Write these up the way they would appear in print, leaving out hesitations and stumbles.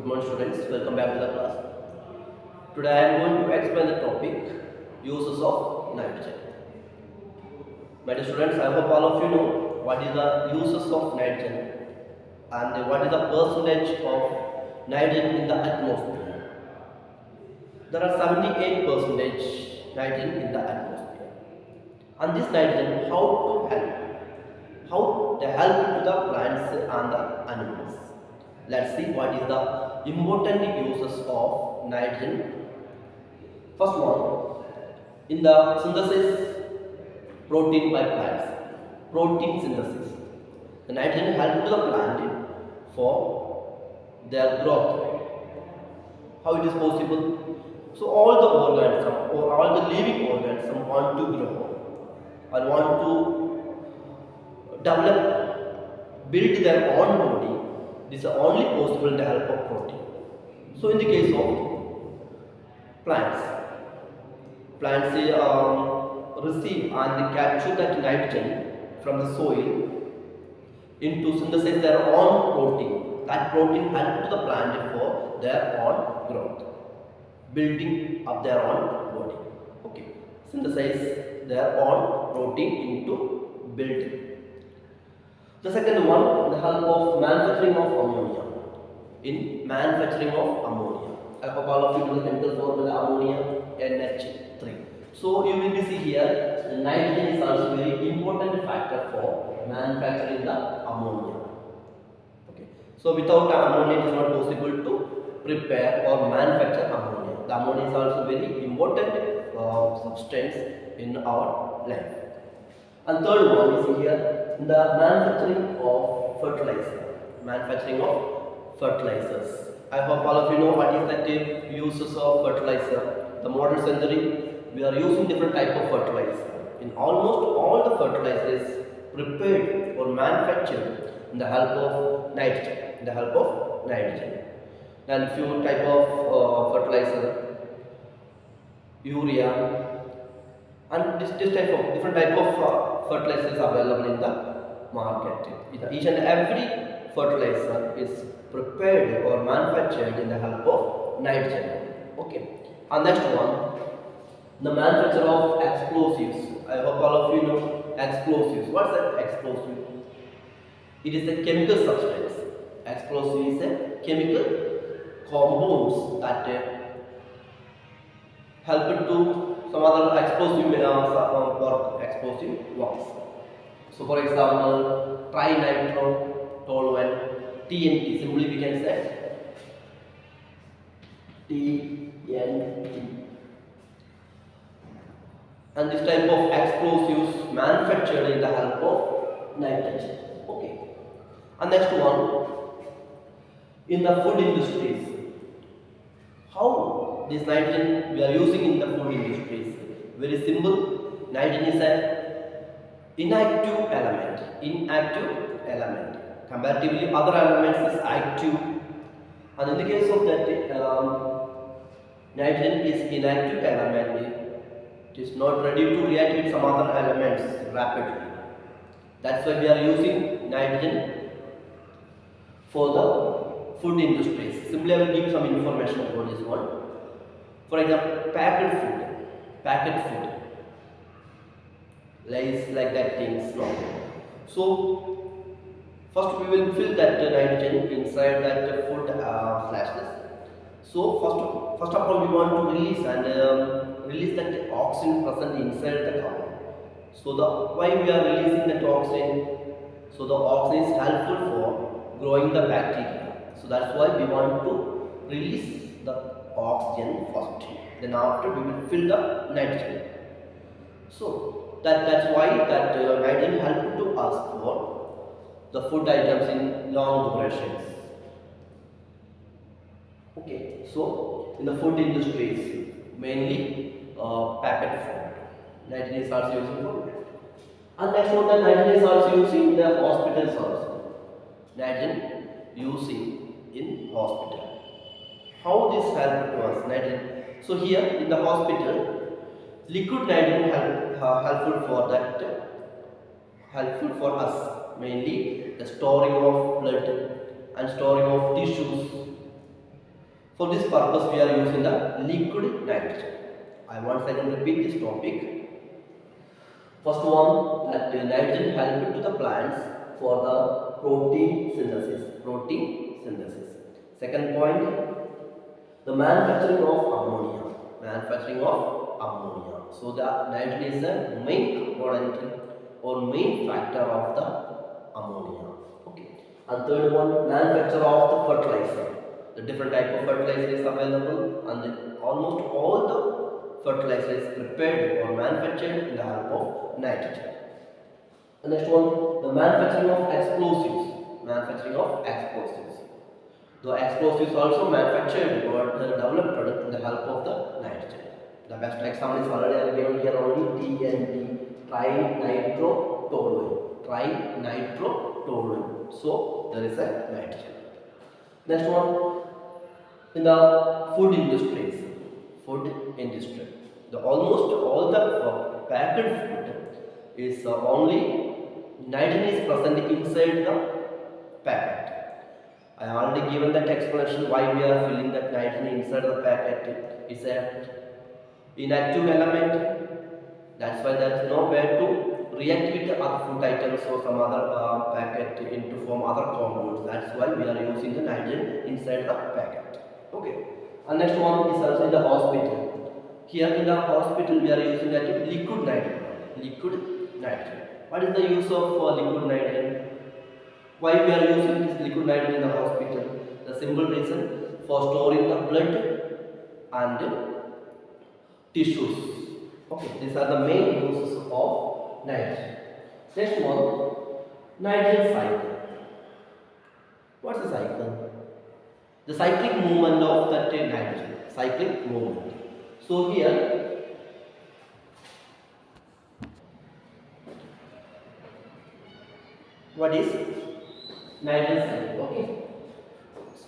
Good morning students, welcome back to the class. Today I am going to explain the topic uses of nitrogen. My dear students, I hope all of you know what is the uses of nitrogen and what is the percentage of nitrogen in the atmosphere. There are 78 percentage nitrogen in the atmosphere. And this nitrogen, how they help to the plants and the animals. Let's see what is the important uses of nitrogen. First one, in the synthesis protein by plants. Protein synthesis. The nitrogen help to the plant for their growth. How it is possible? So all the organisms or all the living organisms want to grow or want to develop, build their own body. This is only possible with the help of protein. So in the case of plants, receive and capture that nitrogen from the soil into synthesize their own protein. That protein helps to the plant for their own growth, building up their own body. Okay, synthesize their own protein into building. The second one, the help of manufacturing of ammonia. In manufacturing of ammonia, I hope all of you know the chemical formula ammonia NH3. So you will see here the nitrogen is also very important factor for manufacturing the ammonia. Okay. So without ammonia it is not possible to prepare or manufacture ammonia. The ammonia is also very important substance in our life. And third one is here the manufacturing of fertilizer. Manufacturing of fertilizers. I hope all of you know what is the uses of fertilizer. The modern century we are using different type of fertilizer. In almost all the fertilizers prepared or manufactured in the help of nitrogen. In the help of nitrogen. Then few type of fertilizer, urea, and this type of different type of fertilizers available in the market. Each and every fertilizer is prepared or manufactured in the help of nitrogen. Okay. And next one, the manufacture of explosives. I hope all of you know explosives. What's that explosive? It is a chemical substance. Explosive is a chemical compounds that help to some other explosive explosive works. So for example, trinitro-toluene, TNT, simply we can say TNT. And this type of explosives manufactured in the help of nitrogen. Okay. And next one, in the food industries. How this nitrogen we are using in the food industries? Very simple. Nitrogen is an inactive element. Inactive element. Comparatively, other elements is active. And in the case of that, nitrogen is inactive element. It is not ready to react with some other elements rapidly. That's why we are using nitrogen for the food industries. Simply I will give you some information about this one. For example, packet food, Lays like that things. No. So first we will fill that nitrogen inside that food flashes. So first of all we want to release that oxygen present inside the cover. So why we are releasing that oxygen? So the oxygen is helpful for growing the bacteria. So that's why we want to release the oxygen first. Then after we will fill the nitrogen. So that's why that nitrogen help to us for the food items in long durations. Okay, so in the food industries, mainly packet food, nitrogen is also using for that. And next one, the nitrogen is also using in the hospitals also. Nitrogen using in hospital. How this help to us? Nitrogen. So here in the hospital, liquid nitrogen helpful for that, helpful for us mainly the storing of blood and storing of tissues For this purpose, we are using the liquid nitrogen. I once again repeat this topic. First one, that nitrogen helps to the plants for the protein synthesis. Protein synthesis. Second point, the manufacturing of ammonia. Manufacturing of ammonia. So the nitrogen is the main component or main factor of the ammonia. Okay. And third one, manufacture of the fertilizer. The different type of fertilizer is available, and almost all the fertilizer is prepared or manufactured in the help of nitrogen. The next one, the manufacturing of explosives. Manufacturing of explosives. The explosives also manufactured or developed in the help of the nitrogen. The best example is already given here only, TNT, trinitrotoluene. Trinitrotoluene. So there is a nitrogen. Next one, in the food industries. Food industry. Almost all the packaged food is only nitrogen is present inside the packet. I already given that explanation why we are filling that nitrogen inside the packet. It's a inactive element. That's why there is no way to react with other food items or some other packet into form other compounds. That's why we are using the nitrogen inside the packet. Okay. And next one is also in the hospital. Here in the hospital we are using that liquid nitrogen. Liquid nitrogen. What is the use of liquid nitrogen? Why we are using this liquid nitrogen in the hospital? The simple reason, for storing the blood and tissues. Okay, these are the main uses of nitrogen. Next one, nitrogen cycle. What's the cycle? The cyclic movement of that nitrogen. Cyclic movement. So here, what is nitrogen cycle? Okay.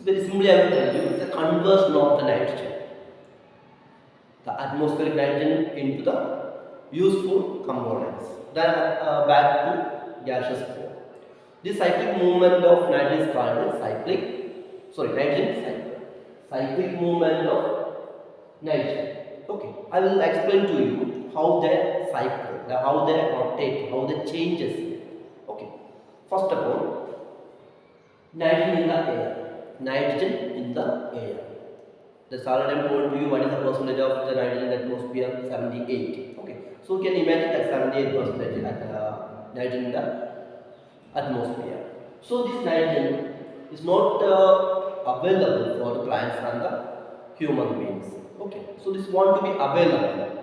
Very simply I will tell you, it's a conversion of the nitrogen, the atmospheric nitrogen, into the useful components, then back to gaseous form. This cyclic movement of nitrogen is called as nitrogen cycle. Cyclic movement of nitrogen. Okay, I will explain to you how they cycle, how they rotate, how they changes. Okay, first of all, nitrogen in the air. Nitrogen in the air. The already told you what is the percentage of the nitrogen in the atmosphere? 78. Okay, so you can imagine that 78% nitrogen in the atmosphere. So this nitrogen is not available for the plants and the human beings. Okay, so this want to be available.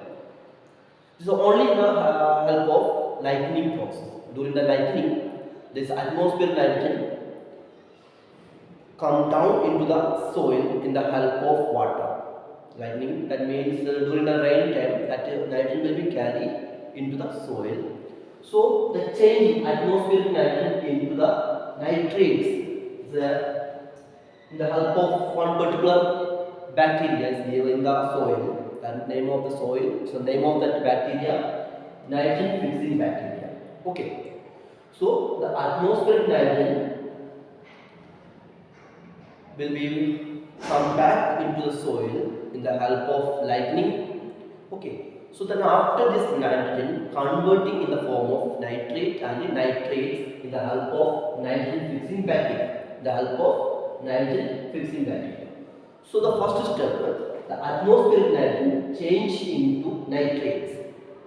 This is only the help of lightning process. During the lightning, this atmospheric nitrogen come down into the soil in the help of water. Lightning, that means during the rain time, that nitrogen will be carried into the soil. So the change in atmospheric nitrogen into the nitrates in the help of one particular bacteria is there in the soil. The name of the soil, so name of that bacteria, nitrogen fixing bacteria. Okay. So the atmospheric nitrogen will be come back into the soil in the help of lightning. Okay. So then after this nitrogen converting in the form of nitrate and nitrates in the help of nitrogen fixing bacteria. The help of nitrogen fixing bacteria. So the first step, the atmospheric nitrogen change into nitrates.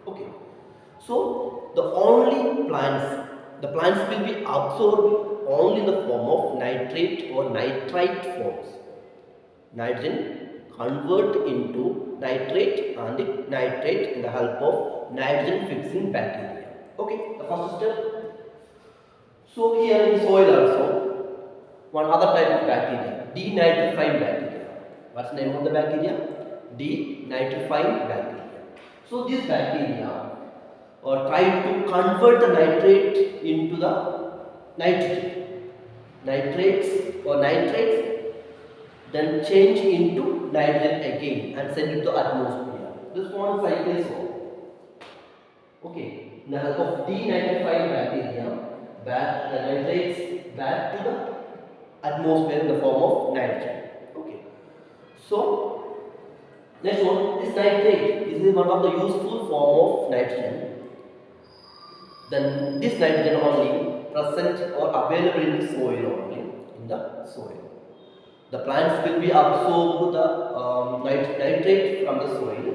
Okay. So the plants will be absorbed only in the form of nitrate or nitrite forms. Nitrogen convert into nitrate and nitrate in the help of nitrogen fixing bacteria. Okay, the first step. So here in soil also, one other type of bacteria, denitrifying bacteria. What's the name of the bacteria? Denitrifying bacteria. So this bacteria try to convert the nitrate into the nitrogen. Nitrates or nitrates then change into nitrogen again and send it to the atmosphere. This one cycle is over. Okay, in the help of denitrifying bacteria, back the nitrates back to the atmosphere in the form of nitrogen. Okay, So next one, this nitrate is one of the useful form of nitrogen. Then this nitrogen only present or available in the soil only, in the soil. The plants will be absorb the nitrate from the soil.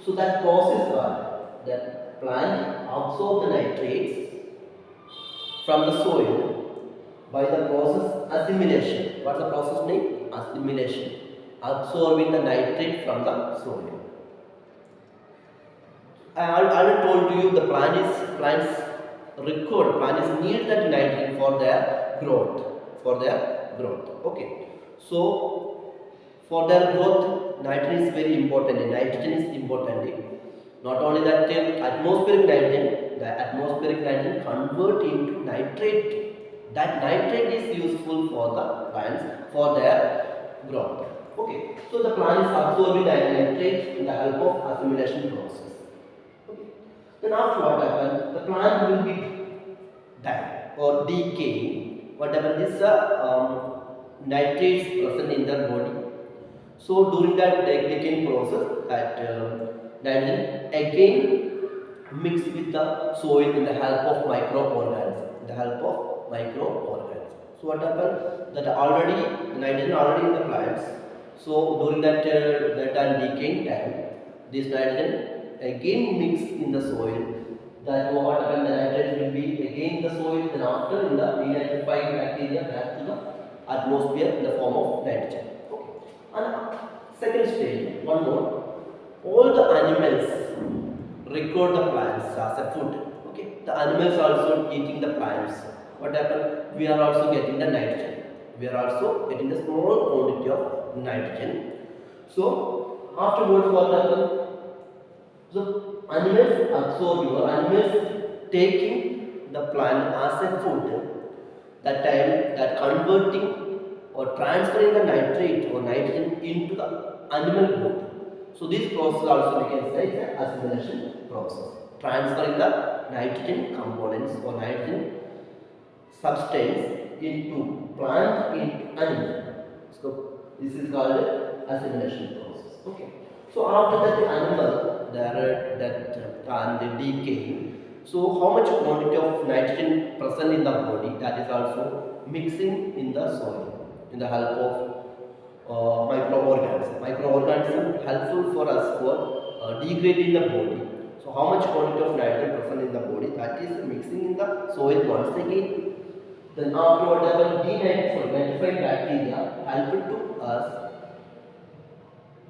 So that process that plant absorb the nitrates from the soil by the process assimilation. What's the process name? Assimilation. Absorbing the nitrate from the soil. I already told you the plants record, plants need that nitrogen for their growth. Okay. So for their growth, nitrogen is very important. Nitrogen is important. Not only that, the atmospheric nitrogen convert into nitrate. That nitrate is useful for the plants for their growth. Okay. So the plant is absorbing nitrate with the help of assimilation process. Okay. Then after what happens, the plant will be die or decay. Whatever this nitrates present in the body. So during that decaying process, that nitrogen again mix with the soil in the help of microorganisms. So what happens? That already nitrogen already in the plants. So during that decaying time, this nitrogen again mix in the soil. That what happens? The nitrogen will be again in the soil. Then after in the denitrified bacteria back to the atmosphere in the form of nitrogen. Okay. And second stage, one more. All the animals record the plants as a food. Okay. The animals also eating the plants. What happens? We are also getting the nitrogen. We are also getting the small quantity of nitrogen. So afterwards, what happens? So animals absorbing or animals taking the plant as a food. That time, that converting or transferring the nitrate or nitrogen into the animal body. So this process also we can say is an assimilation process. Transferring the nitrogen components or nitrogen substance into plant into animal. So this is called assimilation process. Okay. So after that the animal and the decay. So how much quantity of nitrogen present in the body, that is also mixing in the soil in the help of microorganisms. Microorganisms helpful for us for degrading the body. So how much quantity of nitrogen present in the body, that is mixing in the soil once again. Then after whatever denitrified bacteria help to us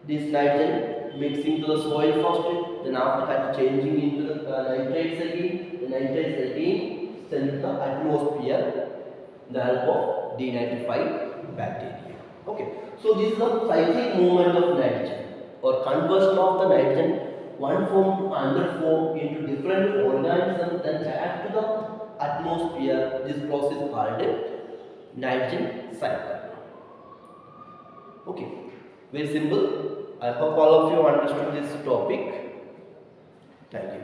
this nitrogen mixing to the soil first, then after that changing into the nitrates again sent to the atmosphere in the help of denitrified bacteria. Okay, so this is the cyclic movement of nitrogen or conversion of the nitrogen one form to another form into different organisms, then back to the atmosphere. This process called nitrogen cycle. Okay, very simple. I hope all of you understood this topic. Thank you.